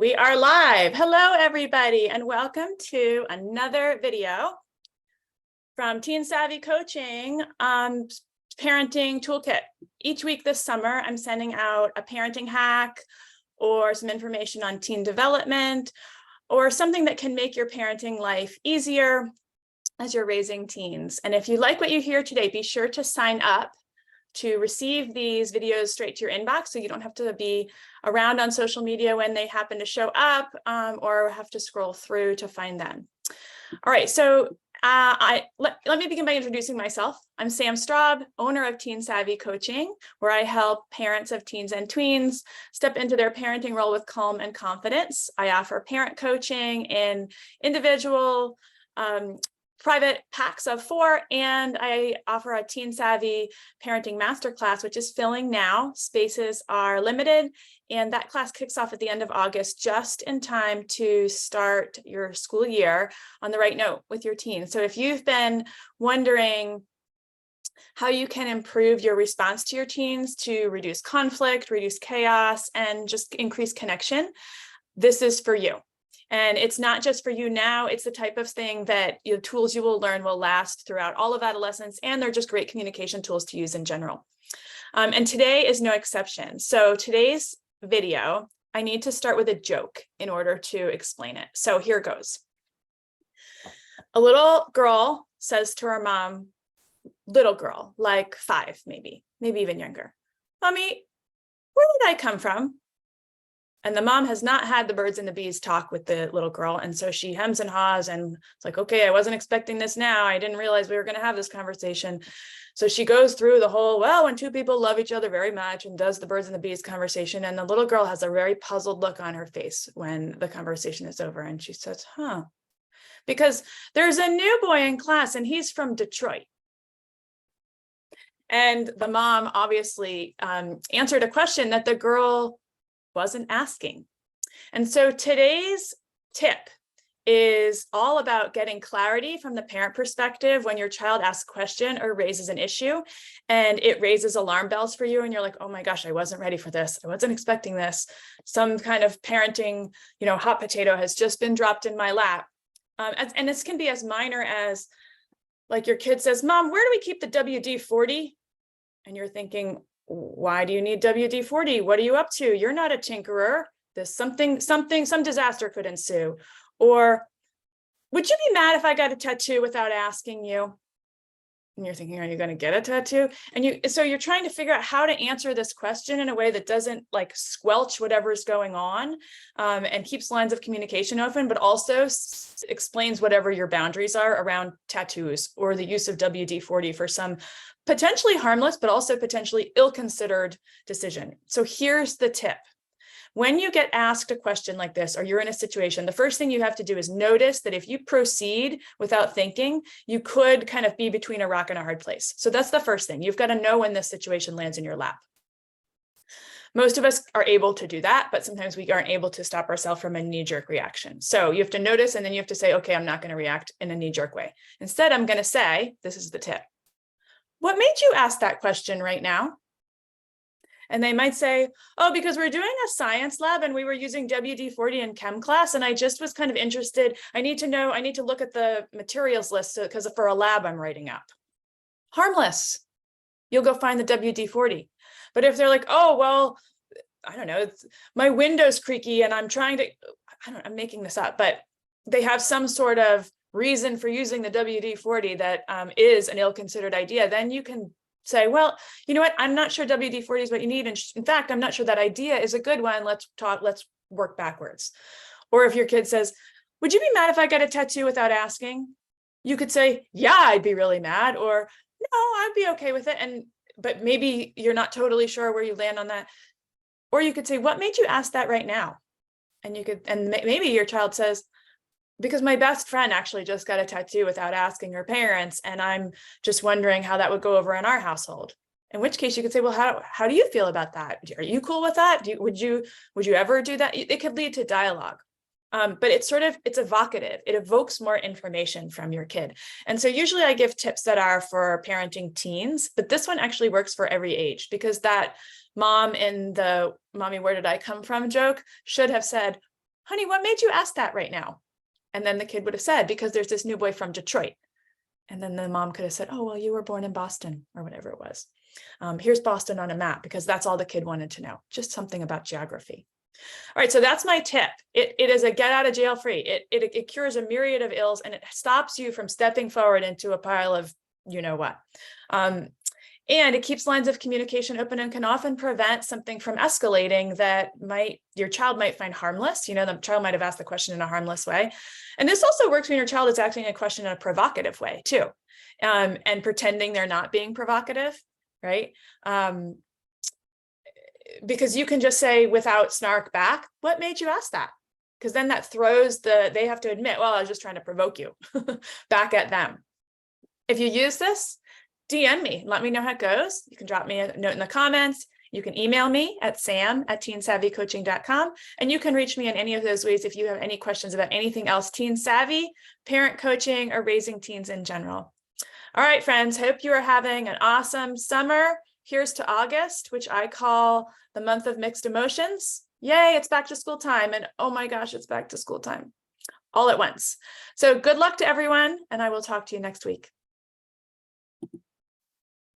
We are live. Hello, everybody, and welcome to another video from Teen Savvy Coaching Parenting Toolkit. Each week this summer, I'm sending out a parenting hack or some information on teen development or something that can make your parenting life easier as you're raising teens. And if you like what you hear today, be sure to sign up to receive these videos straight to your inbox so you don't have to be around on social media when they happen to show up or have to scroll through to find them. All right, so let me begin by introducing myself. I'm Sam Straub, owner of Teen Savvy Coaching, where I help parents of teens and tweens step into their parenting role with calm and confidence. I offer parent coaching in individual, private packs of 4, and I offer a Teen Savvy Parenting Masterclass, which is filling now. Spaces are limited, and that class kicks off at the end of August, just in time to start your school year on the right note with your teens. So if you've been wondering how you can improve your response to your teens to reduce conflict, reduce chaos, and just increase connection, this is for you. And it's not just for you now, it's the type of thing that the tools you will learn will last throughout all of adolescence, and they're just great communication tools to use in general. And today is no exception. So today's video, I need to start with a joke in order to explain it. So here goes. A little girl says to her mom, little girl, like 5, maybe even younger, "Mommy, where did I come from?" And the mom has not had the birds and the bees talk with the little girl. And so she hems and haws and it's like, okay, I wasn't expecting this now. I didn't realize we were going to have this conversation. So she goes through the whole, well, when two people love each other very much, and does the birds and the bees conversation. And the little girl has a very puzzled look on her face when the conversation is over. And she says, because there's a new boy in class and he's from Detroit. And the mom obviously answered a question that the girl wasn't asking. And so today's tip is all about getting clarity from the parent perspective when your child asks a question or raises an issue and it raises alarm bells for you and you're like, oh my gosh, I wasn't ready for this. I wasn't expecting this. Some kind of parenting, hot potato has just been dropped in my lap. And this can be as minor as like your kid says, "Mom, where do we keep the WD-40? And you're thinking, why do you need WD-40? What are you up to? You're not a tinkerer. Some disaster could ensue. Or would you be mad if I got a tattoo without asking you? And you're thinking, are you going to get a tattoo? And so you're trying to figure out how to answer this question in a way that doesn't like squelch whatever's going on and keeps lines of communication open, but also explains whatever your boundaries are around tattoos or the use of WD-40 for some potentially harmless, but also potentially ill-considered decision. So here's the tip. When you get asked a question like this, or you're in a situation, the first thing you have to do is notice that if you proceed without thinking, you could kind of be between a rock and a hard place. So that's the first thing. You've got to know when this situation lands in your lap. Most of us are able to do that, but sometimes we aren't able to stop ourselves from a knee-jerk reaction. So you have to notice, and then you have to say, okay, I'm not going to react in a knee-jerk way. Instead, I'm going to say, this is the tip. What made you ask that question right now? And they might say, oh, because we're doing a science lab and we were using WD-40 in chem class. And I just was kind of interested. I need to look at the materials list because for a lab I'm writing up. Harmless. You'll go find the WD-40. But if they're like, oh, well, I don't know, my window's creaky and I'm making this up, but they have some sort of reason for using the WD-40 that is an ill-considered idea, then you can say, well, you know what, I'm not sure WD-40 is what you need. And in fact, I'm not sure that idea is a good one. Let's work backwards. Or if your kid says, would you be mad if I got a tattoo without asking? You could say, yeah, I'd be really mad, or no, I'd be okay with it. But maybe you're not totally sure where you land on that. Or you could say, what made you ask that right now? And maybe your child says, because my best friend actually just got a tattoo without asking her parents, and I'm just wondering how that would go over in our household. In which case you could say, well, how do you feel about that? Are you cool with that? Would you ever do that? It could lead to dialogue. But it's evocative. It evokes more information from your kid. And so usually I give tips that are for parenting teens, but this one actually works for every age, because that mom in the "Mommy, where did I come from" joke should have said, honey, what made you ask that right now? And then the kid would have said, because there's this new boy from Detroit. And then the mom could have said, oh, well, you were born in Boston or whatever it was. Here's Boston on a map, because that's all the kid wanted to know, just something about geography. All right, so that's my tip. It is a get out of jail free. It cures a myriad of ills, and it stops you from stepping forward into a pile of you know what. And it keeps lines of communication open and can often prevent something from escalating that your child might find harmless. You know, the child might have asked the question in a harmless way. And this also works when your child is asking a question in a provocative way too, and pretending they're not being provocative, right? Because you can just say without snark back, what made you ask that? Because then that throws they have to admit, well, I was just trying to provoke you back at them. If you use this, DM me, let me know how it goes. You can drop me a note in the comments. You can email me at sam@teensavvycoaching.com. And you can reach me in any of those ways if you have any questions about anything else, teen savvy, parent coaching, or raising teens in general. All right, friends, hope you are having an awesome summer. Here's to August, which I call the month of mixed emotions. Yay, it's back to school time. And oh my gosh, it's back to school time all at once. So good luck to everyone, and I will talk to you next week.